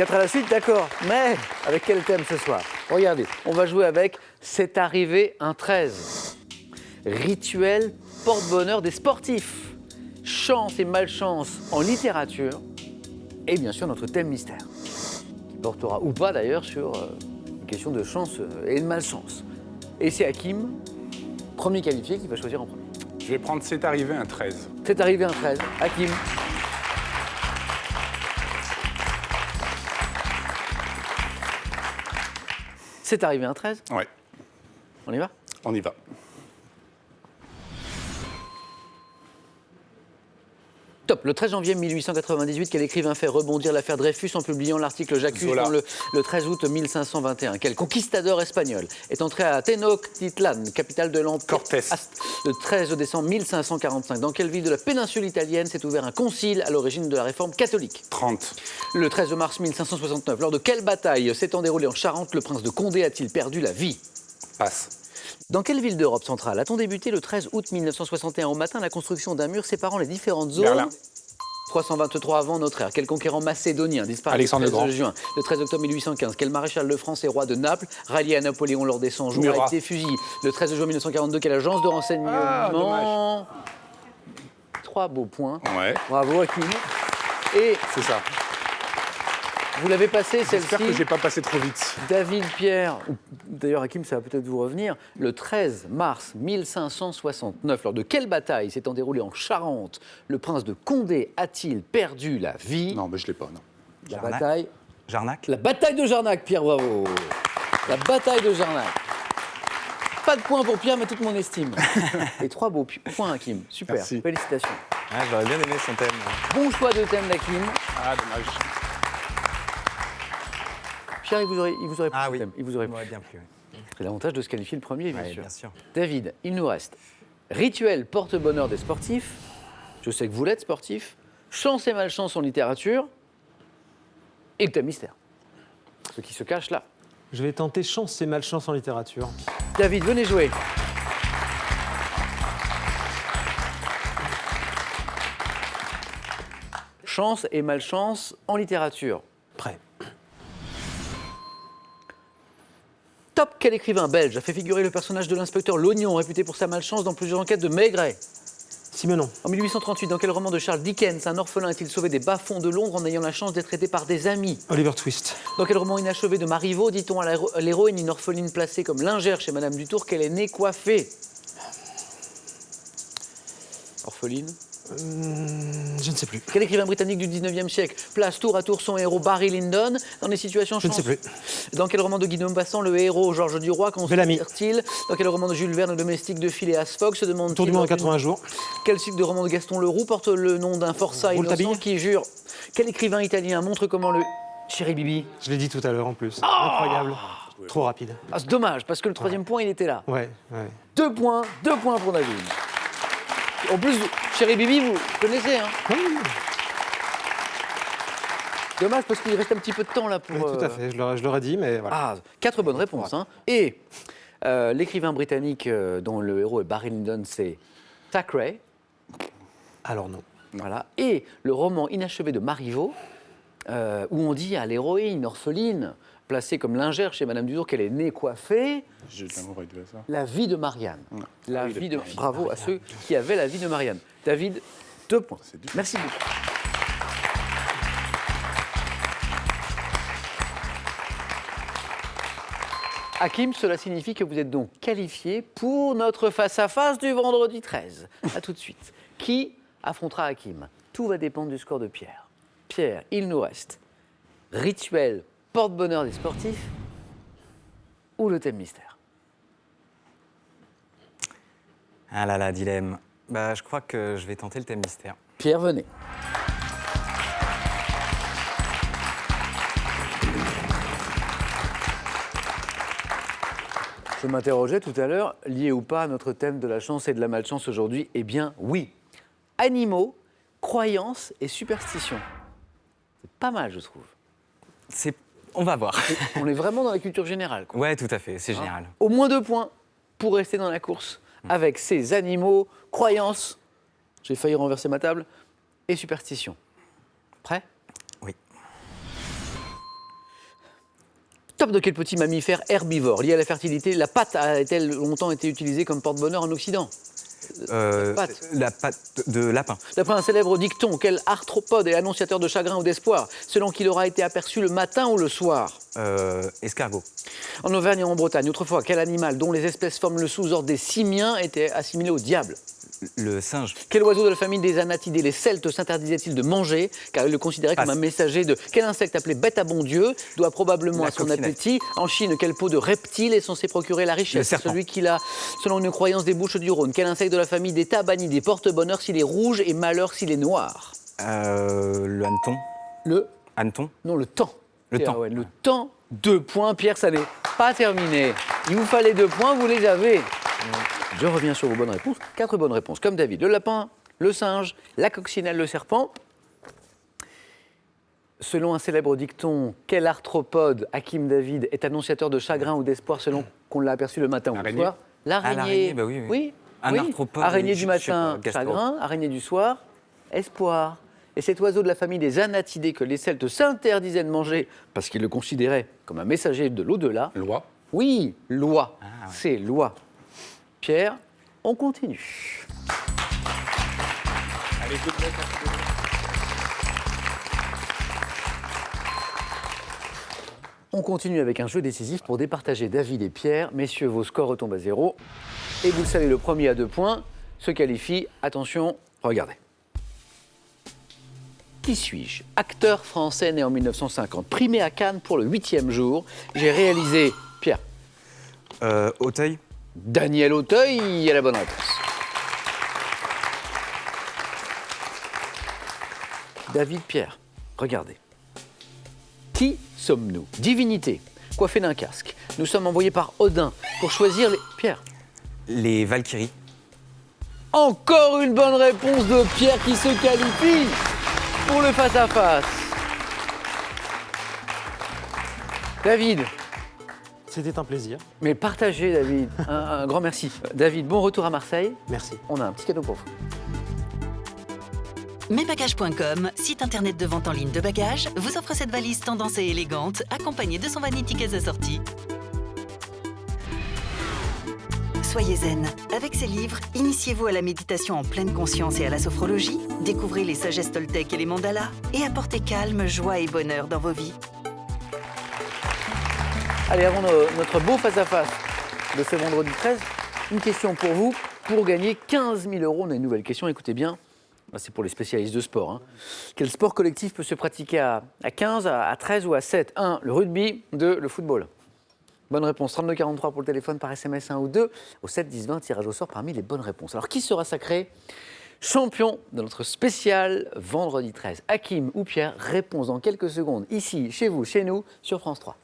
4 à la suite, d'accord. Mais avec quel thème ce soir? Regardez, on va jouer avec C'est arrivé un 13. Rituel porte-bonheur des sportifs. Chance et malchance en littérature. Et bien sûr, notre thème mystère. Qui portera ou pas d'ailleurs sur une question de chance et de malchance. Et c'est Hakim, premier qualifié, qui va choisir en premier. Je vais prendre C'est arrivé un 13. C'est arrivé un 13. Hakim. C'est arrivé un 13. Ouais, On y va? on y va. Top. Le 13 janvier 1898, quel écrivain fait rebondir l'affaire Dreyfus en publiant l'article J'accuse Zola. le 13 août 1521? Quel conquistador espagnol est entré à Tenochtitlan, capitale de l'Empire Cortés. le 13 décembre 1545? Dans quelle ville de la péninsule italienne s'est ouvert un concile à l'origine de la réforme catholique? 30. Le 13 mars 1569, lors de quelle bataille s'étant déroulée en Charente, le prince de Condé a-t-il perdu la vie? Passe. Dans quelle ville d'Europe centrale a-t-on débuté le 13 août 1961 au matin la construction d'un mur séparant les différentes zones? Berlin. 323 avant notre ère. Quel conquérant macédonien disparaît Alexandre le le 13 Grand. juin? Le 13 octobre 1815. Quel maréchal de France et roi de Naples, rallié à Napoléon lors des 100 jours, Murat. a été fusillé? Le 13 juin 1942. Quelle agence de renseignement? Ah, dommage. 3 beaux points. Ouais, Bravo Hakim. Et c'est ça. vous l'avez passé J'espère que celle-ci. j'ai pas passé trop vite. David Pierre, ou d'ailleurs Hakim, ça va peut-être vous revenir, le 13 mars 1569, lors de quelle bataille s'étant déroulée en Charente, le prince de Condé a-t-il perdu la vie? Non, mais je l'ai pas, non. La Jarnac. bataille. Jarnac. La bataille de Jarnac, Pierre, bravo. La bataille de Jarnac. Pas de points pour Pierre, mais toute mon estime. Et 3 beaux points, Hakim. Super, Merci. félicitations. Ah, j'aurais bien aimé son thème. Bon choix de thème d'Hakim. Ah, dommage. Pierre, il vous aurait plu Ah ce oui, thème. Il vous aurait il plu. m'aurait bien plu. C'est l'avantage de se qualifier le premier, bien Ouais, sûr. bien sûr. David, il nous reste rituel porte-bonheur des sportifs. Je sais que vous l'êtes sportif. Chance et malchance en littérature. Et le thème mystère. Ce qui se cache là. Je vais tenter chance et malchance en littérature. David, venez jouer. Chance et malchance en littérature. Prêt. Top, quel écrivain belge a fait figurer le personnage de l'inspecteur Lognon, réputé pour sa malchance dans plusieurs enquêtes de Maigret? Simenon. En 1838, dans quel roman de Charles Dickens un orphelin est-il sauvé des bas-fonds de Londres en ayant la chance d'être aidé par des amis? Oliver Twist. Dans quel roman inachevé de Marivaux dit-on à l'héroïne, une orpheline placée comme lingère chez Madame Dutour, qu'elle est née coiffée? Orpheline. Je ne sais plus. Quel écrivain britannique du 19e siècle place tour à tour son héros Barry Lyndon dans des situations Je ne sais plus. Dans quel roman de Guy de Maupassant le héros Georges Duroy Bellamy. considère-t-il? Dans quel roman de Jules Verne le domestique de Phileas Fogg se demande-t-il? Tour du monde en dans une- 80 jours. Quel cycle de roman de Gaston Leroux porte le nom d'un forçat innocent Rouletabille. qui jure? Quel écrivain italien montre comment le... Chéri Bibi. Je l'ai dit tout à l'heure en plus. Incroyable. Trop rapide. Ah, c'est dommage, parce que le troisième point, il était là. Ouais. 2 points pour David. En plus, Chéri Bibi, vous connaissez, hein? Dommage, parce qu'il reste un petit peu de temps là pour... Oui, tout à fait. Je l'aurais dit, mais voilà. Ah, 4 bonnes réponses. Hein. Et l'écrivain britannique dont le héros est Barry Lyndon, c'est Thackeray. Alors non. Voilà. Et le roman inachevé de Marivaux, où on dit à l'héroïne orpheline, placée comme lingère chez Madame Dutour, qu'elle est née coiffée, J'ai eu l'amour avec ça. la vie de Marianne. La Oui, vie de... la vie de Bravo à ceux qui avaient la vie de Marianne. David, 2 points. C'est dur. Merci beaucoup. Hakim, cela signifie que vous êtes donc qualifié pour notre face-à-face du vendredi 13. A tout de suite. Qui affrontera Hakim? Tout va dépendre du score de Pierre. Pierre, il nous reste rituel porte-bonheur des sportifs ou le thème mystère? Ah là là, dilemme. Bah, je crois que je vais tenter le thème mystère. Pierre, venez. Je m'interrogeais tout à l'heure, lié ou pas à notre thème de la chance et de la malchance aujourd'hui? Eh bien, oui. Animaux, croyances et superstitions. C'est pas mal, je trouve. On va voir. On est vraiment dans la culture générale, quoi. Ouais, tout à fait, c'est général. Au moins 2 points pour rester dans la course avec ces animaux, croyances, j'ai failli renverser ma table, et superstitions. Prêt? Oui. Top. De quel petit mammifère herbivore lié à la fertilité la patte a-t-elle longtemps été utilisée comme porte-bonheur en Occident? Patte. La patte de lapin. D'après un célèbre dicton, quel arthropode est annonciateur de chagrin ou d'espoir, selon qu'il aura été aperçu le matin ou le soir? Escargot. En Auvergne et en Bretagne, autrefois, quel animal dont les espèces forment le sous-ordre des simiens était assimilé au diable? Le singe. Quel oiseau de la famille des Anatidés les Celtes s'interdisaient-ils de manger, car ils le considéraient comme Passe. un messager de... Quel insecte appelé bête à bon Dieu doit probablement La à son coccinelle. appétit? En Chine, quel pot de reptile est censé procurer la Le richesse? serpent. Celui qui l'a, selon une croyance des Bouches du Rhône. Quel insecte de la famille des Tabanidés porte bonheur s'il est rouge et malheur s'il est noir? Le hanneton. Le... Hanneton. Non, le temps. Le Pierre, temps. ouais, le temps. 2 points. Pierre, ça n'est pas terminé. Il vous fallait 2 points, vous les avez. Je reviens sur vos bonnes réponses. 4 bonnes réponses, comme David. Le lapin, le singe, la coccinelle, le serpent. Selon un célèbre dicton, quel arthropode, Hakim David, est annonciateur de chagrin ou d'espoir selon qu'on l'a aperçu le matin ou le L'araignée. soir? L'araignée. l'araignée, bah oui, oui. Un arthropode, Araignée je du sais matin, pas, Gaspard. chagrin. Araignée du soir, espoir. Et cet oiseau de la famille des Anatidés que les Celtes s'interdisaient de manger parce qu'ils le considéraient comme un messager de l'au-delà. Loi. Oui, loi. Ah, ouais. C'est loi. Pierre, on continue. Allez, good luck. On continue avec un jeu décisif pour départager David et Pierre. Messieurs, vos scores retombent à 0. Et vous le savez, le premier à 2 points se qualifie. Attention, regardez. Qui suis-je? Acteur français né en 1950, primé à Cannes pour le 8e jour. J'ai réalisé... Pierre. Auteuil. Daniel Auteuil a la bonne réponse. David, Pierre, regardez. Qui sommes-nous? Divinité, coiffée d'un casque. Nous sommes envoyés par Odin pour choisir les... Pierre. Les Valkyries. Encore une bonne réponse de Pierre qui se qualifie pour le face-à-face. David, C'était un plaisir. mais partagez David, un grand merci. David, bon retour à Marseille. Merci. On a un petit cadeau pour vous. Mesbagages.com, site internet de vente en ligne de bagages, vous offre cette valise tendance et élégante, accompagnée de son vanity case assorti. Soyez zen. Avec ces livres, initiez-vous à la méditation en pleine conscience et à la sophrologie, découvrez les sagesses toltèques et les mandalas, et apportez calme, joie et bonheur dans vos vies. Allez, avant notre beau face-à-face de ce vendredi 13, une question pour vous, pour gagner 15 000 €. On a une nouvelle question, écoutez bien. C'est pour les spécialistes de sport. Hein. Quel sport collectif peut se pratiquer à 15, à 13 ou à 7? 1, le rugby. 2, le football. Bonne réponse, 32-43 pour le téléphone, par SMS 1 ou 2. Au 7-10-20, tirage au sort parmi les bonnes réponses. Alors, qui sera sacré champion de notre spécial vendredi 13? Hakim ou Pierre? Réponse dans quelques secondes, ici, chez vous, chez nous, sur France 3.